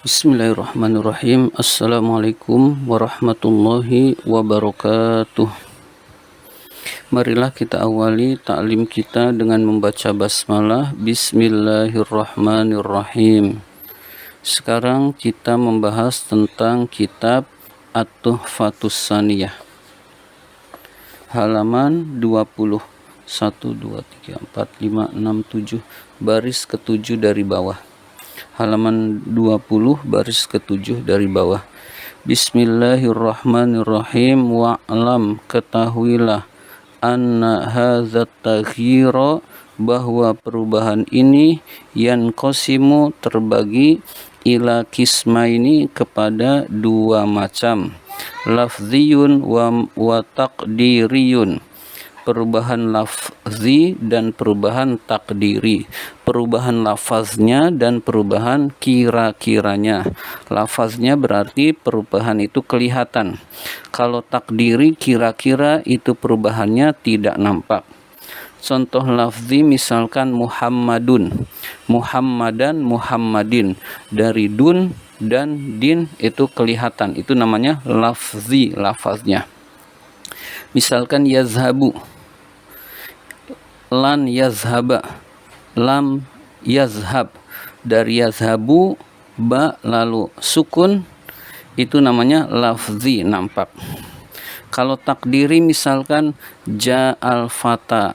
Bismillahirrahmanirrahim. Assalamualaikum warahmatullahi wabarakatuh. Marilah kita awali ta'lim kita dengan membaca basmalah. Bismillahirrahmanirrahim. Sekarang kita membahas tentang kitab At-Tuhfatus Tsaniyah. Halaman 20. 1, 2, 3, 4, 5, 6, 7. Baris ke-7 dari bawah. Halaman 20 baris ke-7 dari bawah. Bismillahirrahmanirrahim. Wa'lam, ketahuilah, anna hadzat taghyira, bahwa perubahan ini yanqasimu, terbagi, ila kismaini, kepada dua macam, lafziyun wa taqdiriyun, perubahan lafzi dan perubahan takdiri, perubahan lafaznya dan perubahan kira-kiranya. Lafaznya berarti perubahan itu kelihatan. Kalau takdiri, kira-kira, itu perubahannya tidak nampak. Contoh lafzi misalkan Muhammadun, Muhammadan, Muhammadin. Dari dun dan din itu kelihatan. Itu namanya lafzi, lafaznya. Misalkan yazhabu, lan yazhaba, lam yazhab. Dari yazhabu, ba lalu sukun, itu namanya lafzi, nampak. Kalau takdiri misalkan ja'al fata,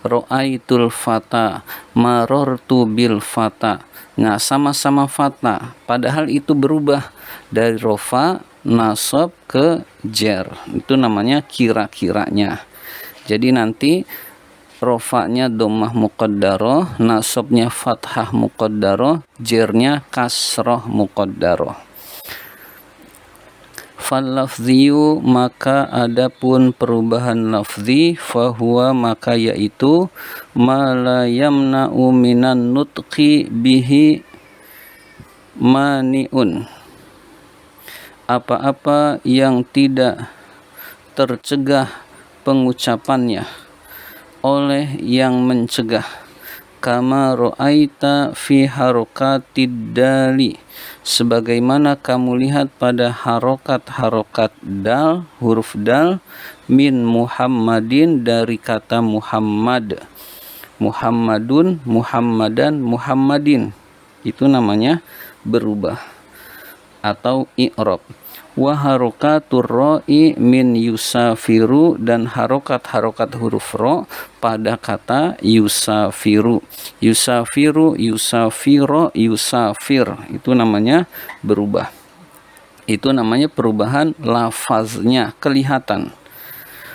ro'aitul fata, marortu bil fata. Nah, sama-sama fata, padahal itu berubah dari rofa, nasab ke jer. Itu namanya kira-kiranya. Jadi nanti rofanya dhammah muqaddarah, nasabnya fathah muqaddarah, jernya kasrah muqaddarah. Fal lafziyu, maka adapun perubahan lafzi, fahuwa, maka yaitu, ma la yamna'u minan nutqi bihi mani'un, apa-apa yang tidak tercegah pengucapannya oleh yang mencegah. Kama ro'aita fi harokatid dali, sebagaimana kamu lihat pada harokat-harokat dal, huruf dal, min Muhammadin, dari kata Muhammad, Muhammadun, Muhammadan, Muhammadin. Itu namanya berubah atau i'rab. Wa harokatur ro'i min yusafiru, dan harokat-harokat huruf ro pada kata yusafiru. Yusafiru, yusafiro, yusafir. Itu namanya berubah. Itu namanya perubahan lafaznya, kelihatan.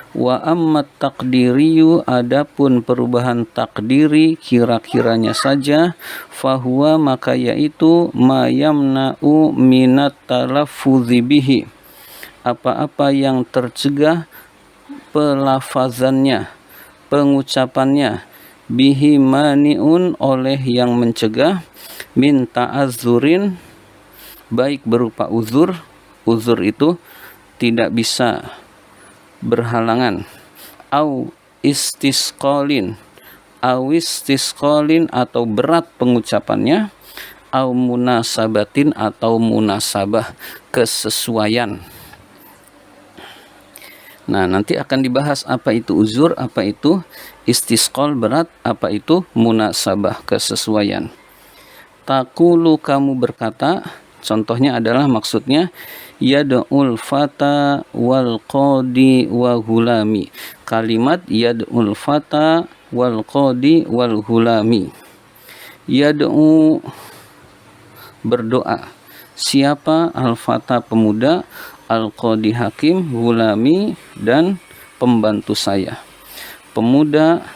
Wa ammat takdiriyu, adapun perubahan takdiri, kira-kiranya saja, fahuwa, maka yaitu, ma yamna'u minat talaffuzi bihi, apa-apa yang tercegah pelafazannya, pengucapannya, bihi mani'un, oleh yang mencegah, min ta'azzurin, baik berupa uzur. Uzur itu tidak bisa berhalangan, au istisqalin, atau berat pengucapannya, au munasabatin, atau munasabah, kesesuaian. Nah, nanti akan dibahas apa itu uzur, apa itu istisqal, berat, apa itu munasabah, kesesuaian. Taqulu, kamu berkata, contohnya adalah, maksudnya, yad'ul fata wal qadi wa hulami. Kalimat yad'ul fata wal qadi wal hulami. Yad'u, berdoa. Siapa? Al-fata, pemuda, al-qadi, hakim, hulami, dan pembantu saya. Pemuda,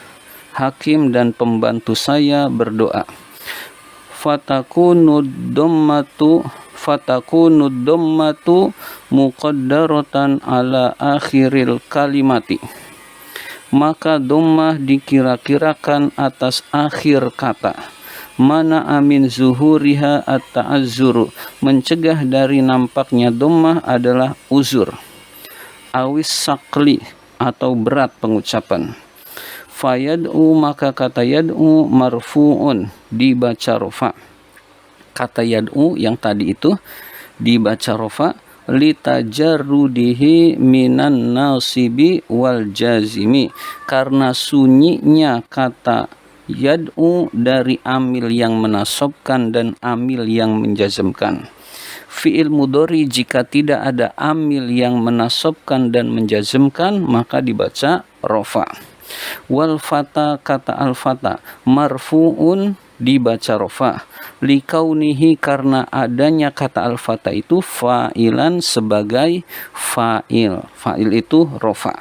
hakim, dan pembantu saya berdoa. Fatakunu dhammatu muqaddaratan ala akhiril kalimati, maka dhammah dikira-kirakan atas akhir kata. Mana amin zuhuriha at-ta'azzuru, mencegah dari nampaknya dhammah adalah uzur. Awis sakli, atau berat pengucapan. Fayad'u, maka kata yad'u marfu'un, dibaca rofa. kata yad'u yang tadi itu dibaca rofa, litajarrudihi minan nasibi wal jazimi, karena sunyinya kata yad'u dari amil yang menasobkan dan amil yang menjazmkan. Fi'il mudhari jika tidak ada amil yang menasobkan dan menjazmkan maka dibaca rofa. Wal fata kata al fata marfu'un dibaca rofa, likaunihi karena adanya kata al-fata itu fa'ilan sebagai fa'il. Fa'il itu rofa.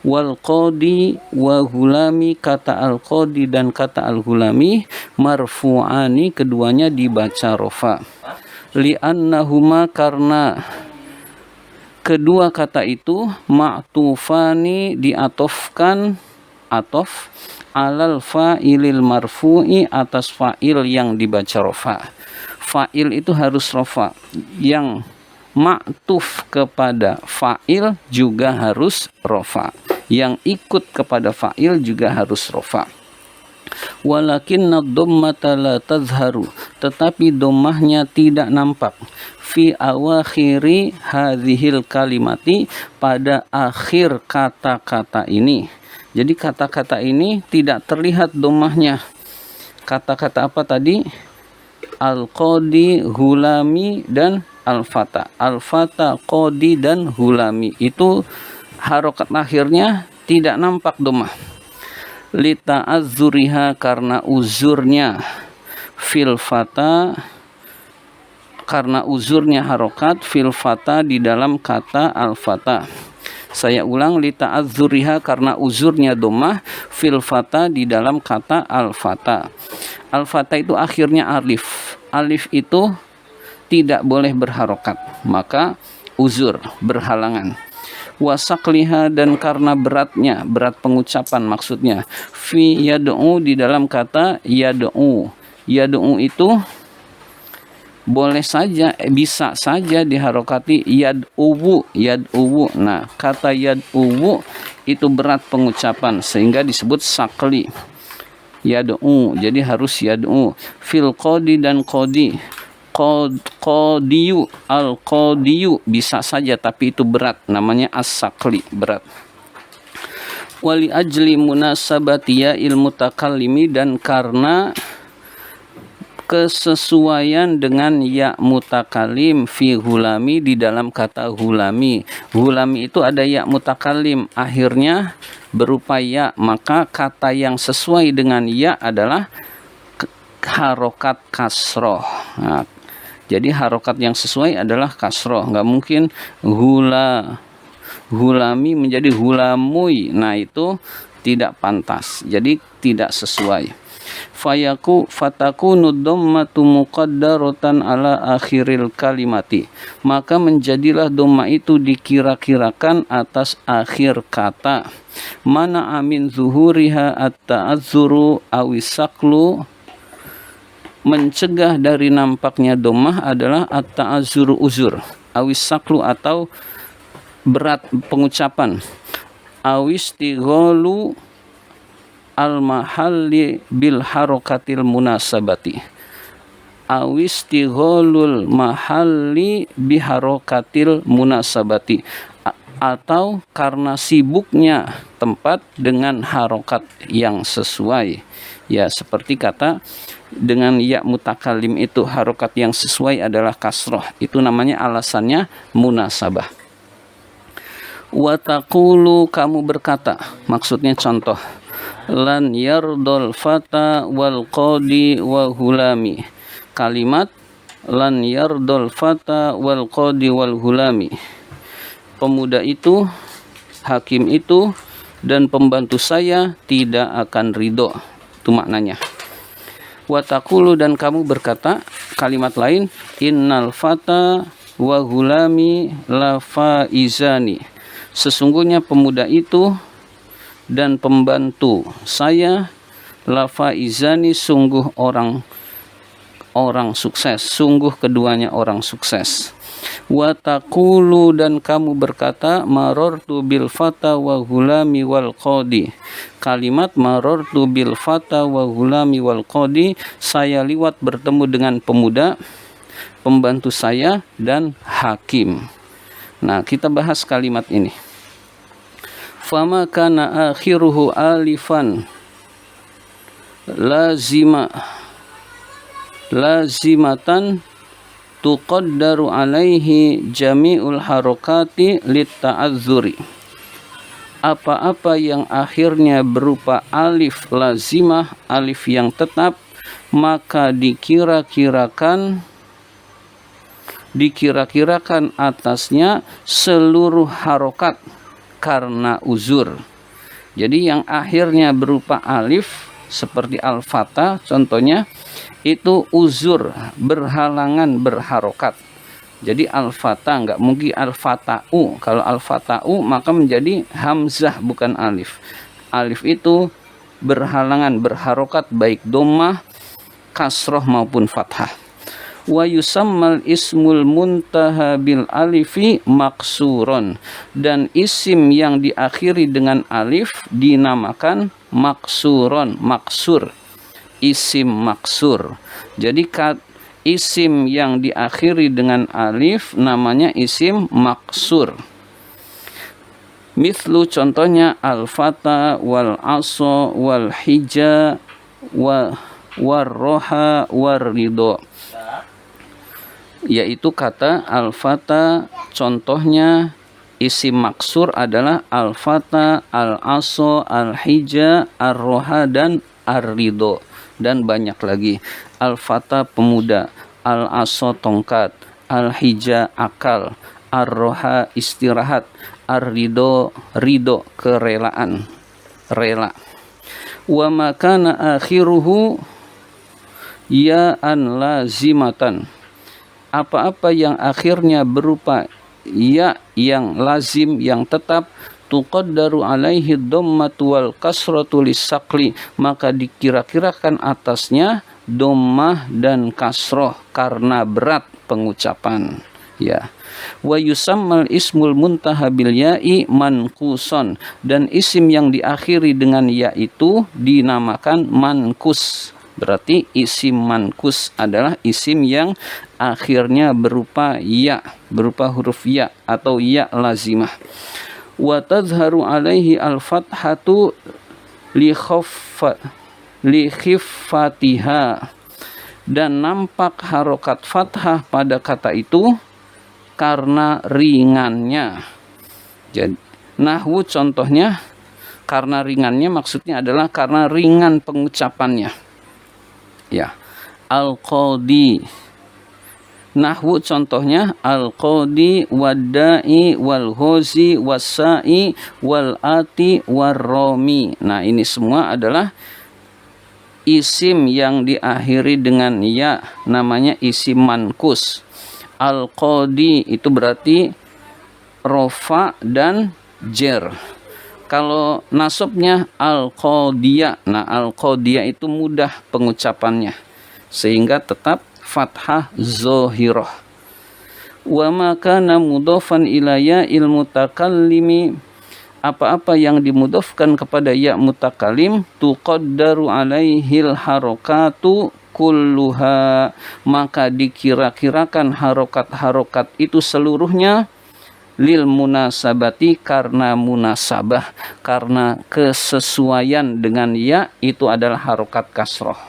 Wal qadi wa hulami kata al-qadi dan kata al-hulami marfu'ani keduanya dibaca rofa. Li'annahuma karena kedua kata itu ma'tufani diatofkan atof alal fa'ilil marfu'i atas fa'il yang dibaca rofa. Fa'il itu harus rofa, yang ma'tuf kepada fa'il juga harus rofa, yang ikut kepada fa'il juga harus rofa. Walakinna dhammata la tazharu, tetapi dhammahnya tidak nampak, fi awakhiri hadhil kalimati pada akhir kata-kata ini. Jadi kata-kata ini tidak terlihat dhammahnya. Kata-kata apa tadi? Al-qadi, hulami, dan al-fata. Al-fata, qadi, dan hulami. Itu harokat akhirnya tidak nampak dhammah. Lita'azzuriha karena uzurnya fil fata, karena uzurnya harokat fil fata di dalam kata al-fata. Saya ulang, lita'azzuriha karena uzurnya dhammah fil fata di dalam kata al-fata. Al-fata itu akhirnya alif. Alif itu tidak boleh berharokat, maka uzur, berhalangan. Wasakliha dan karena beratnya, berat pengucapan maksudnya. Fi yad'u di dalam kata yad'u. Yad'u itu boleh saja, bisa saja diharokati yad'uwu, yad'uwu. Nah, kata yad'uwu itu berat pengucapan sehingga disebut sakli. Yad'u, jadi harus yad'u. Fil qadi dan qadi. Qadiyu, al-qadiyu bisa saja tapi itu berat, namanya as-sakli, berat. Wali ajli munasabatiya ilmu takallimi dan karena kesesuaian dengan ya mutakalim fi hulami di dalam kata hulami. Hulami itu ada ya mutakalim akhirnya berupa ya, maka kata yang sesuai dengan ya adalah harokat kasroh. Nah, jadi harokat yang sesuai adalah kasroh, nggak mungkin hulami menjadi hulamui. Nah itu tidak pantas, jadi tidak sesuai. Fatakunu dhammatu muqaddaratan ala akhiril kalimati, maka menjadilah dhamma itu dikira-kirakan atas akhir kata. Mana amin zuhuriha at-ta'azzuru awisaklu, mencegah dari nampaknya dhammah adalah at-ta'azzuru uzur, awisaklu atau berat pengucapan, awistighalu al-mahalli bil harokatil munasabati, awistighalul mahalli biharokatil munasabati, atau karena sibuknya tempat dengan harokat yang sesuai. Ya, seperti kata dengan ya mutakalim itu harokat yang sesuai adalah kasroh, itu namanya alasannya munasabah. Wa taqulu kamu berkata, maksudnya contoh, lan yardol fata wal qadi wa hulami. Kalimat lan yardol fata wal qadi wal hulami, pemuda itu, hakim itu, dan pembantu saya tidak akan ridho. Itu maknanya. Wa taqulu dan kamu berkata, kalimat lain, innal fata wa hulami la faizani, sesungguhnya pemuda itu dan pembantu saya la faizani sungguh orang orang sukses, sungguh keduanya orang sukses. Wa taqulu, dan kamu berkata, marartu bil fata wa gulami wal qadi. Kalimat marartu bil fata wa gulami wal qadi, saya liwat bertemu dengan pemuda, pembantu saya, dan hakim. Nah, kita bahas kalimat ini. Fama kana akhiruhu alifan lazimatan tuqaddaru alaihi jami'ul harokati litta'adzuri. Apa-apa yang akhirnya berupa alif lazimah, alif yang tetap, maka dikira-kirakan atasnya seluruh harokat karena uzur. Jadi yang akhirnya berupa alif seperti al-fata contohnya, itu uzur, berhalangan berharokat. Jadi al-fata enggak mungkin al-fata'u. Kalau al-fata'u maka menjadi hamzah bukan alif. Alif itu berhalangan berharokat baik dhammah, kasroh maupun fathah. Wa yusammal ismul muntaha bil alifi maksuron, dan isim yang diakhiri dengan alif dinamakan maksuron, maksur, isim maksur. Jadi isim yang diakhiri dengan alif namanya isim maksur. Mithlu contohnya al-fata wal aso wal hija war roha war ridho. Yaitu kata al-fata, contohnya isim maksur adalah al-fata, al-aso, al-hija, ar-roha, dan ar-ridho. Dan banyak lagi. Al-fata pemuda, al-aso tongkat, al-hija akal, ar-roha istirahat, ar-ridho ridho kerelaan, rela. Wa makana akhiruhu ya'an lazimatan. Apa-apa yang akhirnya berupa ya yang lazim, yang tetap, tuqaddaru alaihi dhammatu wal kasratu lisaqli, maka dikira-kirakan atasnya dhammah dan kasroh karena berat pengucapan. Ya. Wa yusammal ismul muntaha bil ya'i mankuson, dan isim yang diakhiri dengan ya itu dinamakan mankus. Berarti isim mankus adalah isim yang akhirnya berupa ya, berupa huruf ya atau ya lazimah. Wa tadhharu alaihi al-fathatu li khiffatiha, dan nampak harokat fathah pada kata itu karena ringannya. Jadi nahwu contohnya, karena ringannya maksudnya adalah karena ringan pengucapannya. Ya, al-qadi. Nahwu contohnya al-qadi wad-da'i wal ghazi was-sa'i wal ati war-rami. Nah, ini semua adalah isim yang diakhiri dengan ya, namanya isim mankus. Al-qadi itu berarti rofa dan jer. Kalau nasabnya al-qadiyah, nah al-qadiyah itu mudah pengucapannya sehingga tetap fathah zohiroh. Wa ma kana mudhafan ila ya'il mutakallimi, apa-apa yang dimudhafkan kepada ya mutakallim, tuqaddaru alaihil harokatu kulluha, maka dikira-kirakan harokat-harokat itu seluruhnya lil munasabati, karena munasabah, karena kesesuaian dengan ya itu adalah harokat kasroh.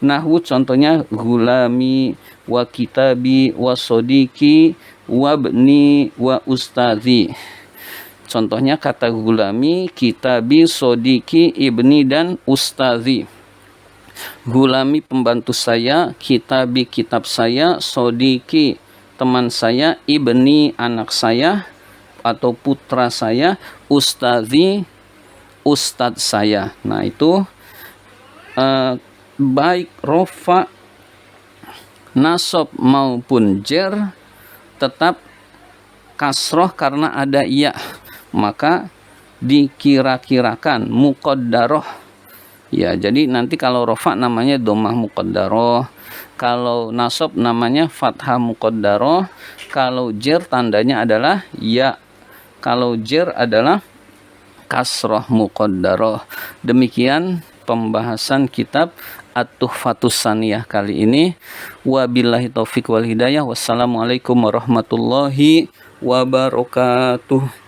Nahwu contohnya gulami wa kitabi wa sodiki wa bni wa ustazi. Contohnya kata gulami, kitabi, sodiki, ibni, dan ustazi. Gulami pembantu saya, kitabi kitab saya, sodiki teman saya, ibni anak saya atau putra saya, ustazi ustadz saya. Nah itu baik rofa, nasab maupun jer tetap kasroh karena ada iya, maka dikira-kirakan muqaddaroh Ya, jadi nanti kalau rofa namanya dhammah muqaddarah, kalau nasab namanya fathah muqaddarah, kalau jer tandanya adalah ya, kalau jer adalah kasroh muqaddarah. Demikian pembahasan kitab At-Tuhfatus Saniyah kali ini. Wabillahi taufik wal hidayah. Wassalamualaikum warahmatullahi wabarakatuh.